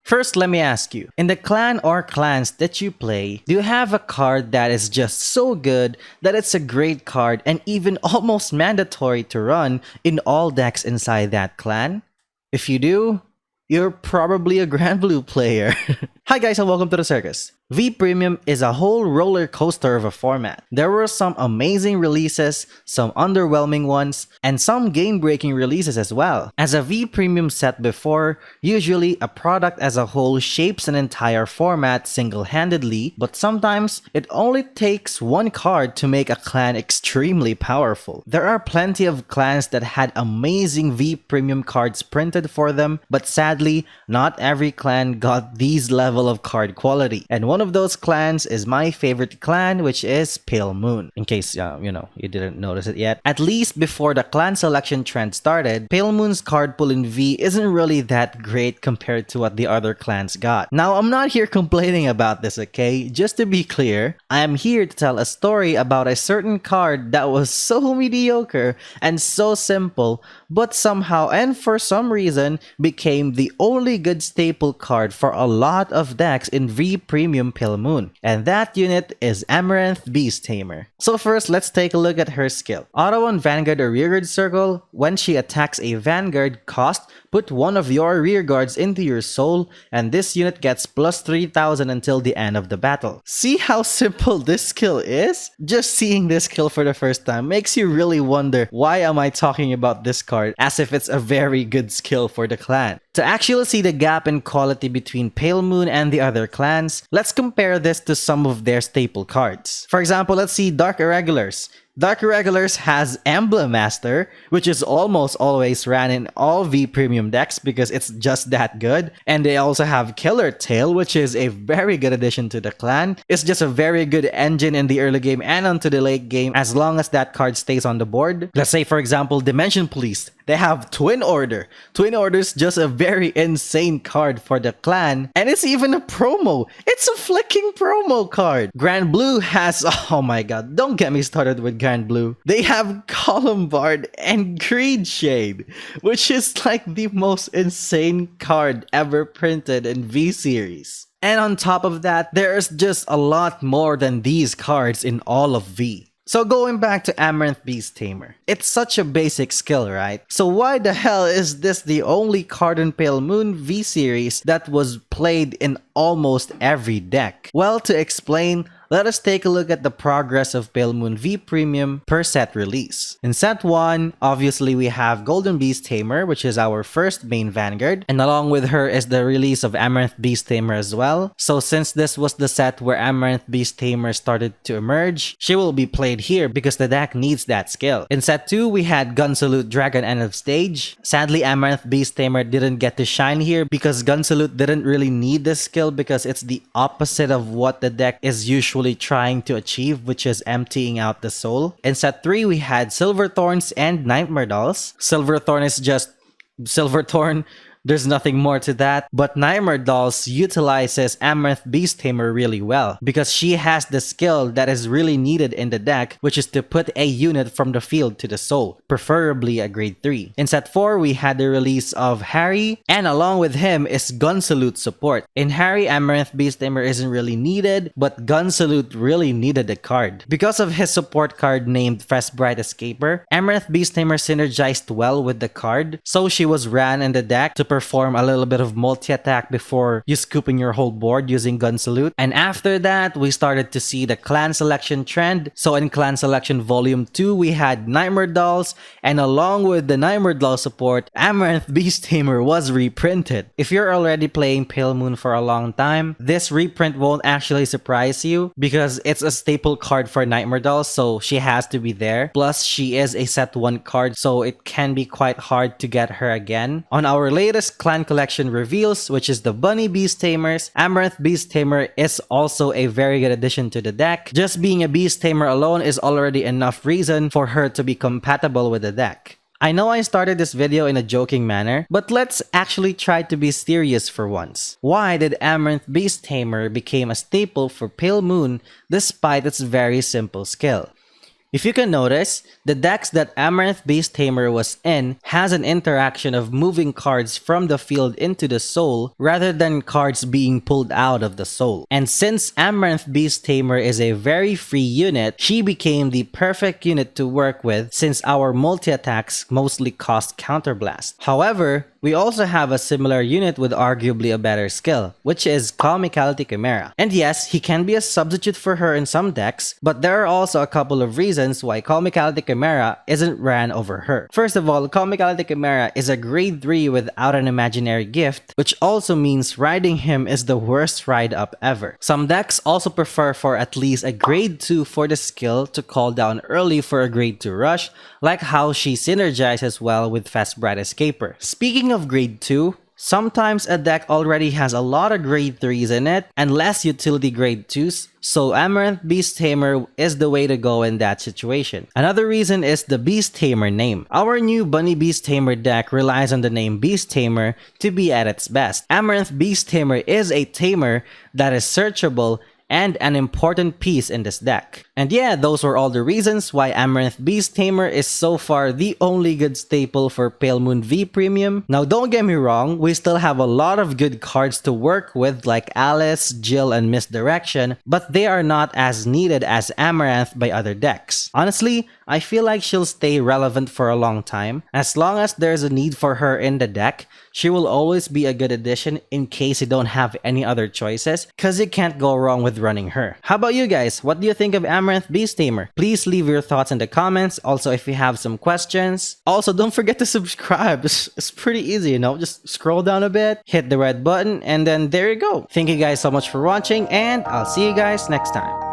First, let me ask you, in the clan or clans that you play, do you have a card that is just so good that it's a great card and even almost mandatory to run in all decks inside that clan? If you do, you're probably a Grand Blue player. Hi guys and welcome to the circus. V Premium is a whole roller coaster of a format. There were some amazing releases, some underwhelming ones, and some game-breaking releases as well. As a V Premium set before, usually a product as a whole shapes an entire format single-handedly, but sometimes it only takes one card to make a clan extremely powerful. There are plenty of clans that had amazing V Premium cards printed for them, but sadly, not every clan got these level of card quality. And one of those clans is my favorite clan, which is Pale Moon. In case, you didn't notice it yet. At least before the clan selection trend started, Pale Moon's card pool in V isn't really that great compared to what the other clans got. Now, I'm not here complaining about this, okay? Just to be clear, I am here to tell a story about a certain card that was so mediocre and so simple, but somehow and for some reason became the only good staple card for a lot of decks in V Premium Pale Moon, and that unit is Amaranth Beast Tamer. So first, let's take a look at her skill. Auto on Vanguard or Rearguard Circle, when she attacks a Vanguard cost, put one of your rear guards into your soul, and this unit gets plus 3000 until the end of the battle. See how simple this skill is? Just seeing this skill for the first time makes you really wonder, why am I talking about this card as if it's a very good skill for the clan? To actually see the gap in quality between Pale Moon and the other clans, let's compare this to some of their staple cards. For example, let's see Dark Irregulars. Dark Irregulars has Emblem Master, which is almost always ran in all V Premium decks because it's just that good. And they also have Killer Tail, which is a very good addition to the clan. It's just a very good engine in the early game and onto the late game as long as that card stays on the board. Let's say, for example, Dimension Police. They have Twin Order. Twin Order is just a very insane card for the clan, and it's even a promo. It's a flicking promo card. Grand Blue has, oh my god, don't get me started with Grand Blue. They have Columbard and Greed Shade, which is like the most insane card ever printed in V series. And on top of that, there's just a lot more than these cards in all of V. So going back to Amaranth Beast Tamer, it's such a basic skill, right? So why the hell is this the only card in Pale Moon V series that was played in almost every deck? Well, to explain, let us take a look at the progress of Pale Moon V Premium per set release. In set 1, obviously we have Golden Beast Tamer, which is our first main Vanguard, and along with her is the release of Amaranth Beast Tamer as well. So since this was the set where Amaranth Beast Tamer started to emerge, she will be played here because the deck needs that skill. In set 2, we had Gun Salute Dragon End of Stage. Sadly, Amaranth Beast Tamer didn't get to shine here because Gun Salute didn't really need this skill because it's the opposite of what the deck is usually trying to achieve, which is emptying out the soul. In set 3, we had Silverthorns and Nightmare Dolls. Silverthorn is just Silverthorn. There's nothing more to that, but Nightmare Dolls utilizes Amaranth Beast Tamer really well because she has the skill that is really needed in the deck, which is to put a unit from the field to the soul, preferably a grade 3. In set 4, we had the release of Harry, and along with him is Gun Salute support. In Harry, Amaranth Beast Tamer isn't really needed, but Gun Salute really needed the card. Because of his support card named Frostbright Escaper, Amaranth Beast Tamer synergized well with the card, so she was ran in the deck to perform a little bit of multi-attack before you scooping your whole board using Gun Salute. And after that, we started to see the clan selection trend. So in clan selection volume 2, we had Nightmare Dolls, and along with the Nightmare Doll support, Amaranth Beast Tamer was reprinted. If you're already playing Pale Moon for a long time, this reprint won't actually surprise you because it's a staple card for Nightmare Dolls, so she has to be there. Plus, she is a set 1 card, so it can be quite hard to get her again. On our latest clan collection reveals, which is the Bunny Beast Tamers, Amaranth Beast Tamer is also a very good addition to the deck. Just being a Beast Tamer alone is already enough reason for her to be compatible with the deck. I know I started this video in a joking manner, but let's actually try to be serious for once. Why did Amaranth Beast Tamer become a staple for Pale Moon despite its very simple skill? If you can notice, the decks that Amaranth Beast Tamer was in has an interaction of moving cards from the field into the soul rather than cards being pulled out of the soul. And since Amaranth Beast Tamer is a very free unit, she became the perfect unit to work with since our multi-attacks mostly cost counterblast. However, we also have a similar unit with arguably a better skill, which is Comicality Chimera. And yes, he can be a substitute for her in some decks, but there are also a couple of reasons why Comicality Chimera isn't ran over her. First of all, Comicality Chimera is a grade 3 without an imaginary gift, which also means riding him is the worst ride up ever. Some decks also prefer for at least a grade 2 for the skill to call down early for a grade 2 rush, like how she synergizes well with Fast Bright Escaper. Speaking of grade 2, sometimes a deck already has a lot of grade 3s in it and less utility grade 2s, so Amaranth Beast Tamer is the way to go in that situation. Another reason is the Beast Tamer name. Our new Bunny Beast Tamer deck relies on the name Beast Tamer to be at its best. Amaranth Beast Tamer is a tamer that is searchable and an important piece in this deck. And yeah, those were all the reasons why Amaranth Beast Tamer is so far the only good staple for Pale Moon V Premium. Now don't get me wrong, we still have a lot of good cards to work with like Alice, Jill, and Misdirection, but they are not as needed as Amaranth by other decks. Honestly, I feel like she'll stay relevant for a long time. As long as there's a need for her in the deck, she will always be a good addition in case you don't have any other choices, cause you can't go wrong with running her. How about you guys? What do you think of Amaranth Beast Tamer? Please leave your thoughts in the comments. Also, if you have some questions. Also, don't forget to subscribe. It's pretty easy, you know? Just scroll down a bit, hit the red button, and then there you go. Thank you guys so much for watching, and I'll see you guys next time.